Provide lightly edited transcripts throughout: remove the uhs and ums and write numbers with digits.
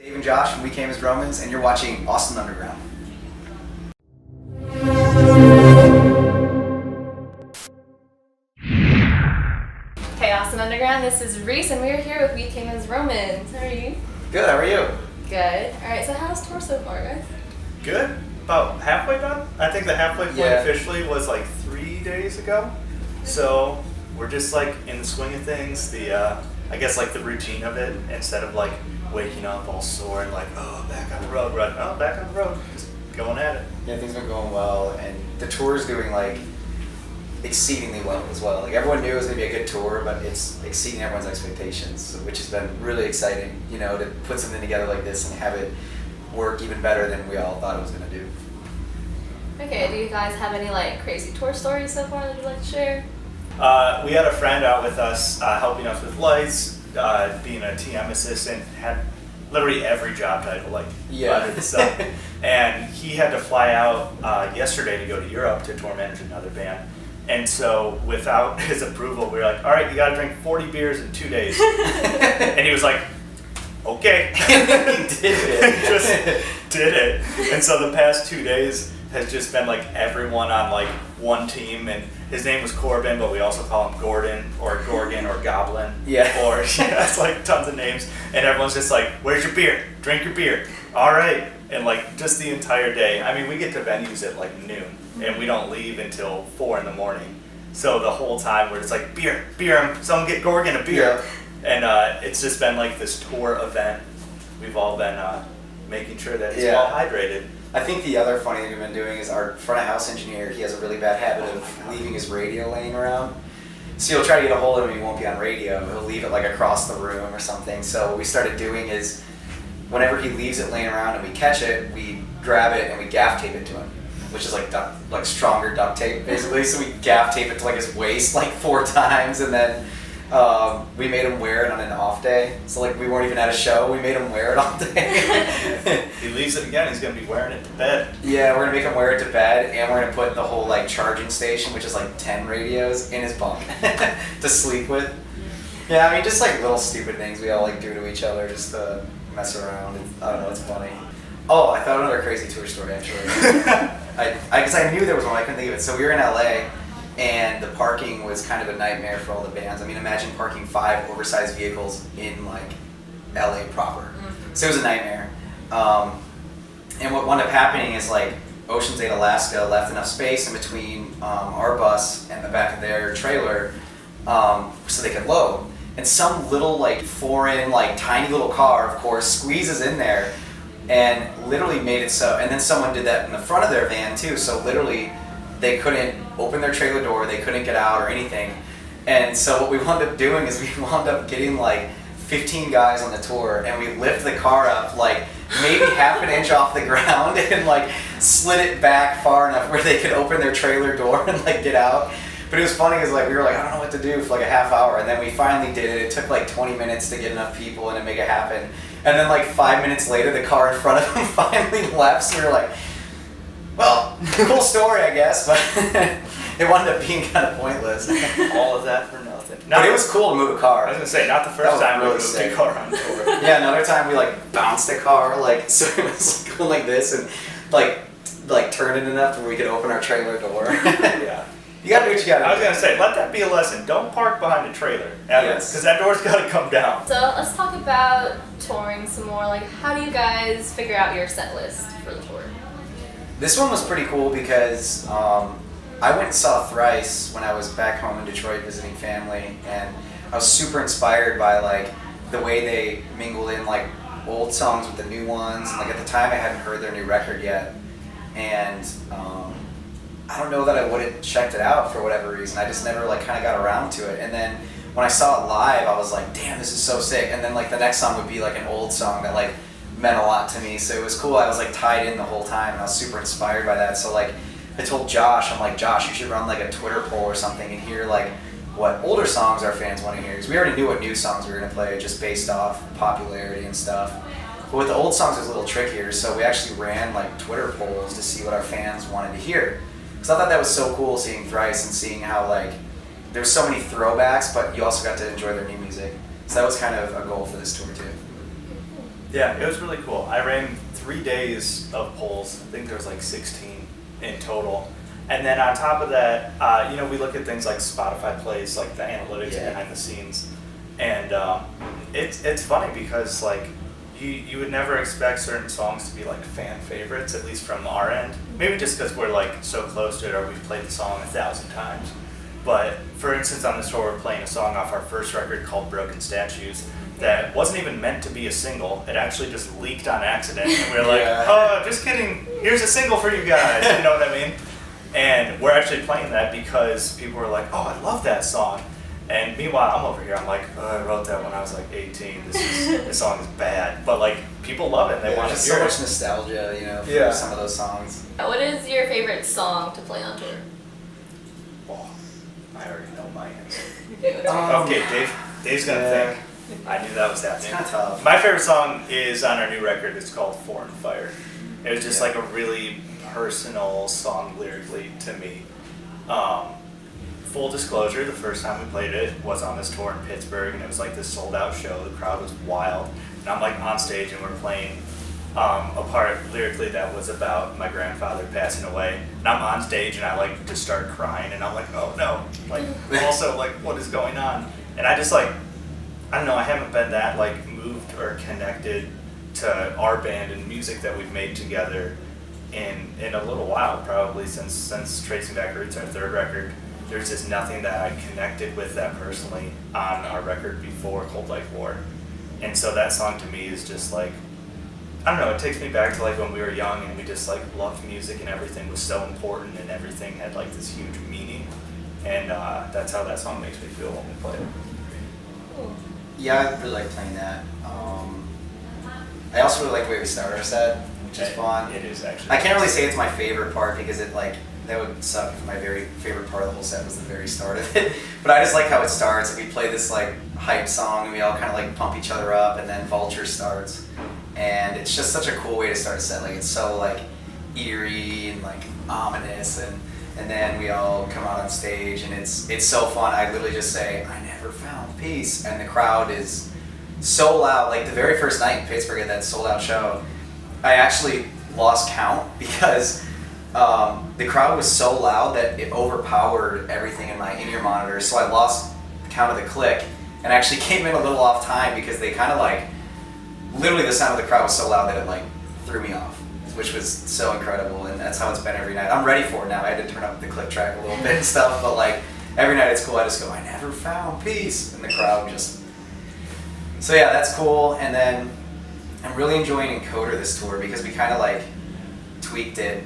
Dave and Josh from We Came as Romans, and you're watching Austin Underground. Hey Austin Underground, this is Reese and we're here with We Came as Romans. How are you? Good, how are you? Good. Alright, so how's tour so far, guys? Good. About halfway done. I think the halfway point officially was like 3 days ago. So we're just like in the swing of things. I guess like the routine of it, instead of like waking up all sore and like, oh, back on the road, run. Oh, back on the road. Just going at it. Yeah, things have been going well, and the tour's doing like exceedingly well as well. Like everyone knew it was gonna be a good tour, but it's exceeding everyone's expectations, which has been really exciting, you know, to put something together like this and have it work even better than we all thought it was gonna do. Okay, do you guys have any like crazy tour stories so far that you'd like to share? We had a friend out with us helping us with lights, being a TM assistant, had literally every job title like under the sun. And he had to fly out yesterday to go to Europe to tour manage another band. And so without his approval, we were like, all right, you gotta drink 40 beers in 2 days. And he was like, okay. He did it. He just did it. And so the past 2 days has just been like everyone on like one team, and his name was Corbin, but we also call him Gordon or Gorgon or Goblin. Yeah. Or it's like tons of names, and everyone's just like, where's your beer? Drink your beer. All right. And like just the entire day. I mean, we get to venues at like noon, and we don't leave until 4 in the morning. So the whole time we're just like, beer, someone get Gorgon a beer. Yeah. And it's just been like this tour event. We've all been making sure that it's well hydrated. I think the other funny thing we've been doing is our front of house engineer, he has a really bad habit of leaving his radio laying around. So you'll try to get a hold of him, he won't be on radio. He'll leave it like across the room or something. So what we started doing is whenever he leaves it laying around and we catch it, we grab it and we gaff tape it to him, which is like stronger duct tape basically. So we gaff tape it to like his waist like 4 times, and then we made him wear it on an off day. So like we weren't even at a show, we made him wear it all day. He leaves it again, he's gonna be wearing it to bed. Yeah, we're gonna make him wear it to bed, and we're gonna put the whole like charging station, which is like 10 radios, in his bunk to sleep with. Yeah, I mean just like little stupid things we all like do to each other just to mess around. I don't know, it's funny. Oh, I thought another crazy tour story actually. Because I knew there was one, I couldn't think of it. So we were in LA, and the parking was kind of a nightmare for all the bands. I mean, imagine parking 5 oversized vehicles in like LA proper. So it was a nightmare. And what wound up happening is like Ocean's 8 Alaska left enough space in between our bus and the back of their trailer so they could load. And some little like foreign, like tiny little car, of course, squeezes in there and literally made it so. And then someone did that in the front of their van too. So literally they couldn't open their trailer door, they couldn't get out or anything. And so what we wound up doing is we wound up getting like 15 guys on the tour, and we lift the car up like maybe half an inch off the ground and like slid it back far enough where they could open their trailer door and like get out. But it was funny because like we were like, I don't know what to do for like a half hour, and then we finally did it. It took like 20 minutes to get enough people and to make it happen. And then like 5 minutes later, the car in front of them finally left. So we were like, well, cool story, I guess, but it wound up being kind of pointless. All of that for nothing. But it was cool to move a car. I was gonna say, not the first time we really moved sick. a car on tour. Yeah, another time we like bounced the car, like so it was like going like this and like turned it enough where we could open our trailer door. Yeah. You gotta do what you gotta do. I was gonna say, let that be a lesson. Don't park behind a trailer. Yes. Because that door's gotta come down. So let's talk about touring some more. Like, how do you guys figure out your set list for the tour? This one was pretty cool because I went and saw Thrice when I was back home in Detroit visiting family, and I was super inspired by like the way they mingled in like old songs with the new ones. And like at the time I hadn't heard their new record yet, and I don't know that I would have checked it out for whatever reason. I just never like kind of got around to it. And then when I saw it live, I was like, damn, this is so sick. And then like the next song would be like an old song that like meant a lot to me. So it was cool. I was like tied in the whole time, and I was super inspired by that. So like I told Josh, I'm like, Josh, you should run like a Twitter poll or something and hear like what older songs our fans want to hear. Because we already knew what new songs we were going to play just based off popularity and stuff. But with the old songs, it was a little trickier. So we actually ran like Twitter polls to see what our fans wanted to hear. Because I thought that was so cool seeing Thrice and seeing how like there's so many throwbacks, but you also got to enjoy their new music. So that was kind of a goal for this tour too. Yeah, it was really cool. I ran 3 days of polls. I think there was like 16 in total. And then on top of that, we look at things like Spotify plays, like the analytics behind the scenes. And it's funny because like you would never expect certain songs to be like fan favorites, at least from our end. Maybe just because we're like so close to it or we've played the song 1,000 times. But for instance, on this tour, we're playing a song off our first record called Broken Statues that wasn't even meant to be a single. It actually just leaked on accident. And we were like, oh, just kidding. Here's a single for you guys. You know what I mean? And we're actually playing that because people were like, oh, I love that song. And meanwhile, I'm over here, I'm like, oh, I wrote that when I was like 18. This song is bad. But like, people love it and they want to hear so it. much nostalgia, for some of those songs. What is your favorite song to play on tour? Oh, I already know my answer. Okay, Okay, Dave's gonna think. I knew that was happening. It's kind of tough. My favorite song is on our new record. It's called Foreign Fire. It was just like a really personal song lyrically to me. Full disclosure, the first time we played it was on this tour in Pittsburgh, and it was like this sold out show. The crowd was wild. And I'm like on stage and we're playing a part lyrically that was about my grandfather passing away. And I'm on stage and I like just start crying and I'm like, oh no. Like also like what is going on? And I just like, I don't know, I haven't been that like moved or connected to our band and music that we've made together in a little while, probably since Tracing Back Roots, our third record. There's just nothing that I connected with that personally on our record before Cold Like War. And so that song to me is just like, I don't know, it takes me back to like when we were young and we just like loved music and everything was so important and everything had like this huge meaning. And that's how that song makes me feel when we play it. Cool. Yeah, I really like playing that. I also really like the way we start our set, which is fun. It is actually. I can't really say it's my favorite part because it like, that would suck if my very favorite part of the whole set was the very start of it. But I just like how it starts. We play this like hype song and we all kind of like pump each other up, and then Vulture starts. And it's just such a cool way to start a set. Like it's so like eerie and like ominous, and then we all come out on stage and it's so fun. I literally just say, I never found peace, and the crowd is so loud. Like the very first night in Pittsburgh at that sold out show, I actually lost count because the crowd was so loud that it overpowered everything in my in-ear monitor, so I lost count of the click and actually came in a little off time because they kind of like, literally the sound of the crowd was so loud that it like threw me off, which was so incredible, and that's how it's been every night. I'm ready for it now. I had to turn up the click track a little bit and stuff, but like every night it's cool. I just go, I never found peace, and the crowd just, so yeah, that's cool. And then I'm really enjoying Encoder this tour because we kind of like tweaked it,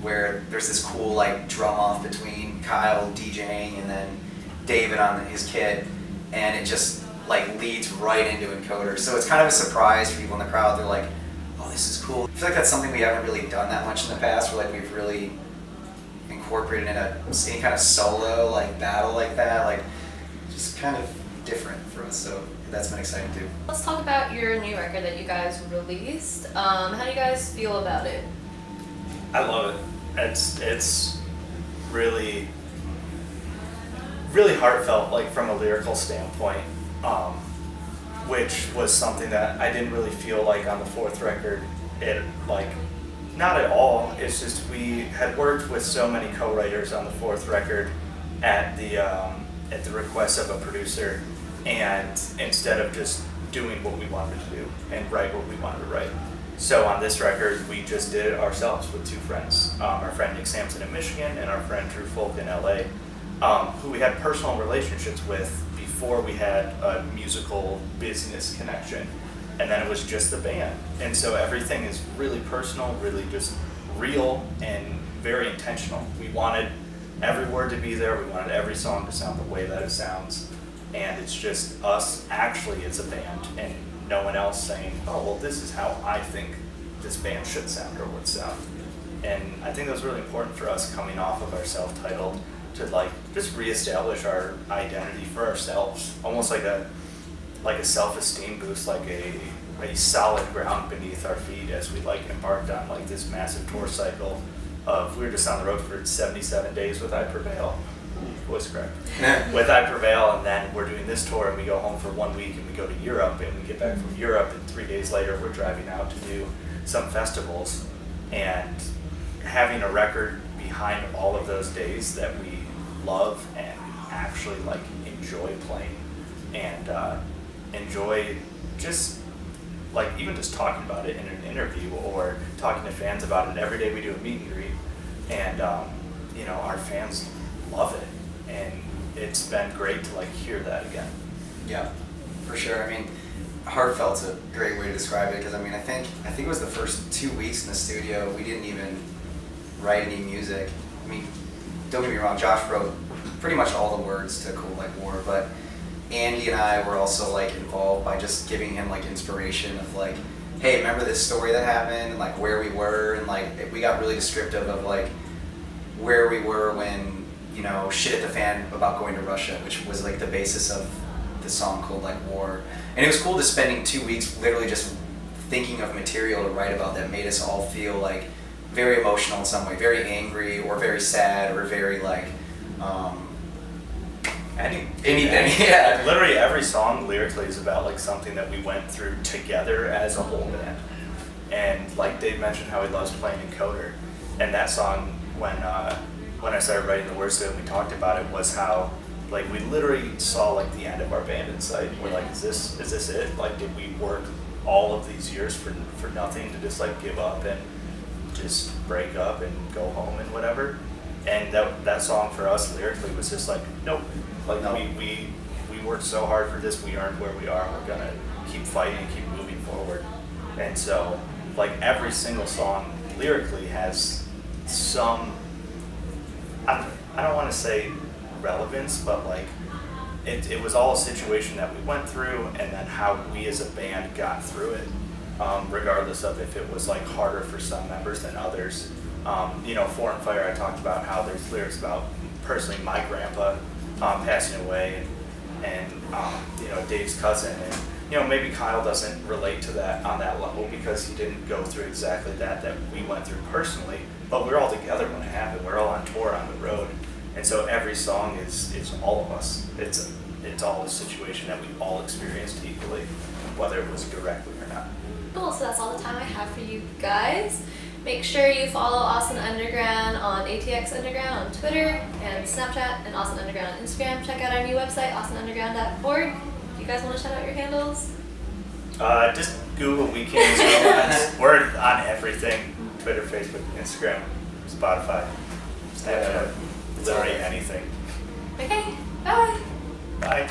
where there's this cool like drum off between Kyle DJing and then David on his kit, and it just like leads right into Encoder. So it's kind of a surprise for people in the crowd. They're like, oh, this is cool. I feel like that's something we haven't really done that much in the past, where like we've really incorporated in any kind of solo like battle like that, like just kind of different for us. So that's been exciting too. Let's talk about your new record that you guys released. How do you guys feel about it? I love it. It's really, really heartfelt, like from a lyrical standpoint, which was something that I didn't really feel like on the fourth record. It like, not at all. It's just we had worked with so many co-writers on the fourth record at the request of a producer, and instead of just doing what we wanted to do and write what we wanted to write. So on this record, we just did it ourselves with two friends, our friend Nick Sampson in Michigan and our friend Drew Folk in LA, who we had personal relationships with before we had a musical business connection. And then it was just the band. And so everything is really personal, really just real and very intentional. We wanted every word to be there. We wanted every song to sound the way that it sounds. And it's just us actually as a band and no one else saying, oh, well, this is how I think this band should sound or would sound. And I think that was really important for us coming off of our self-titled to like just reestablish our identity for ourselves, almost like a self-esteem boost, like a solid ground beneath our feet as we like embarked on like this massive tour cycle of, we were just on the road for 77 days with I Prevail. voice crack. With I Prevail, and then we're doing this tour, and we go home for 1 week, and we go to Europe, and we get back from Europe, and 3 days later we're driving out to do some festivals, and having a record behind all of those days that we love and actually like enjoy playing, and enjoy just like even just talking about it in an interview or talking to fans about it. Every day we do a meet and greet, and you know, our fans love it, and it's been great to like hear that again. Yeah, for sure. I mean, heartfelt's a great way to describe it, because I mean, I think it was the first 2 weeks in the studio we didn't even write any music. I mean, don't get me wrong, Josh wrote pretty much all the words to Cold Like War, but Andy and I were also like involved by just giving him like inspiration of like, hey, remember this story that happened, and like where we were, and like we got really descriptive of like where we were when, you know, shit hit the fan about going to Russia, which was like the basis of the song Cold Like War. And it was cool just spending 2 weeks literally just thinking of material to write about that made us all feel like very emotional in some way, very angry or very sad or very like anything. Yeah. Literally every song lyrically is about like something that we went through together as a whole band. And like Dave mentioned how he loves playing Encoder, and that song when I started writing the words to it and we talked about it was how like we literally saw like the end of our band in sight. We're like, is this it? Like, did we work all of these years for nothing to just like give up and just break up and go home and whatever? And that song for us lyrically was just like, nope. Like we worked so hard for this, we earned where we are, we're gonna keep fighting, keep moving forward. And so like every single song lyrically has some, I don't want to say relevance, but like it was all a situation that we went through, and then how we as a band got through it, regardless of if it was like harder for some members than others. You know, Foreign Fire, I talked about how there's lyrics about personally my grandpa passing away, and you know, Dave's cousin, and you know, maybe Kyle doesn't relate to that on that level because he didn't go through exactly that we went through personally, but we're all together when it happened. We're all on tour on the road, and so every song is all of us. It's all a situation that we all experienced equally, whether it was directly or not. Cool, so that's all the time I have for you guys. Make sure you follow Austin Underground on ATX Underground on Twitter and Snapchat, and Austin Underground on Instagram. Check out our new website, austinunderground.org. Do you guys want to shout out your handles? Just Google Weekends Romance. We're on everything: Twitter, Facebook, Instagram, Spotify, Snapchat, literally anything. Okay, bye. Bye.